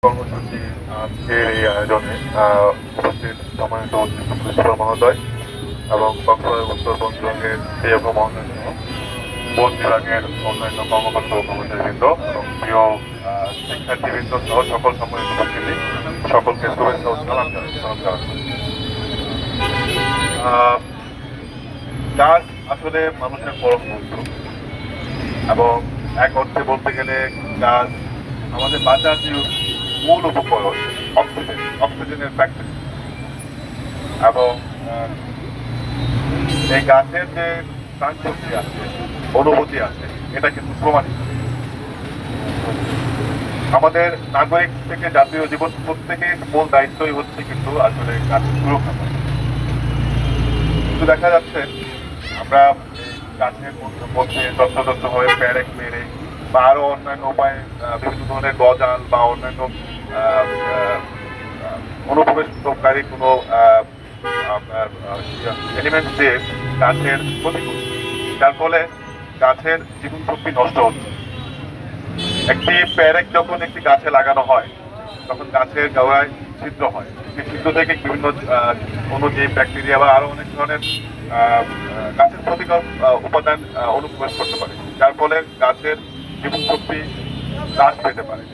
কর্মসূচি আজকের এই আয়োজনে উপস্থিত সম্মানিত প্রিন্সিপাল মহোদয় এবং কক্সবাজার উত্তর বঞ্চলের ডিএফও মহোদয় সহ বন বিভাগের অন্যান্য কর্মকর্তা ও কর্মচারীবৃন্দ এবং প্রিয় শিক্ষার্থীবৃন্দ সহ সকল সম্মানিত উপস্থিতি সকলকে শুভেচ্ছা ও সালাম জানাচ্ছি। গাছ আসলে মানুষের পরম বন্ধু এবং এক অর্থে বলতে গেলে গাছ আমাদের বাঁচার যে মূল উপকরণ অক্সিজেনের ফ্যাক্টরি এবং এই গাছের যে প্রাণশক্তি আছে, অনুভূতি আছে, এটা কিন্তু প্রমাণিত। আমাদের নাগরিক থেকে জাতীয় জীবন প্রত্যেকের মূল দায়িত্বই হচ্ছে কিন্তু আসলে গাছের সুরক্ষা করা। কিন্তু দেখা যাচ্ছে আমরা গাছের মধ্যে যত্রতত্রভাবে প্যারেক মেরে বা আরো অন্যান্য উপায়ে বিভিন্ন ধরনের গজাল বা অন্যান্য অনুপ্রবেশকারী কোনো এলিমেন্ট দিয়ে গাছের ক্ষতি করছে, যার ফলে গাছের জীবন শক্তি নষ্ট হচ্ছে। একটি প্যারেক যখন একটি গাছে লাগানো হয় তখন গাছের গোড়ায় ছিদ্র হয়, সেই ছিদ্র থেকে বিভিন্ন অণুজীব, ব্যাকটেরিয়া বা আরো অনেক ধরনের গাছের ক্ষতিকর উপাদান অনুপ্রবেশ করতে পারে, যার ফলে গাছের জীবন শক্তি হ্রাস পেতে পারে।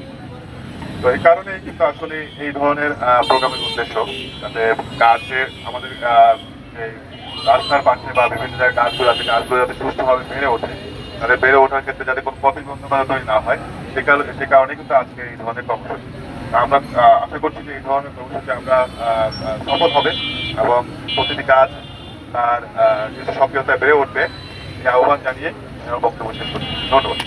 তো এই কারণেই কিন্তু আসলে এই ধরনের প্রোগ্রামের উদ্দেশ্য, যাতে গাছের আমাদের রাস্তার পাশে বা বিভিন্ন জায়গায় গাছগুলো আছে, গাছগুলো যাতে সুস্থভাবে বেড়ে ওঠে, তাদের বেড়ে ওঠার ক্ষেত্রে যাতে কোনো প্রতিবন্ধকতা তৈরি না হয়, সে কারণে কিন্তু আজকে এই ধরনের কর্মসূচি। আমরা আশা করছি যে এই ধরনের কর্মসূচি আমরা সফল হবে এবং প্রতিটি গাছ তার নিজস্ব সক্রিয়তায় বেড়ে উঠবে, এই আহ্বান জানিয়ে বক্তব্য শেষ করছি। ধন্যবাদ।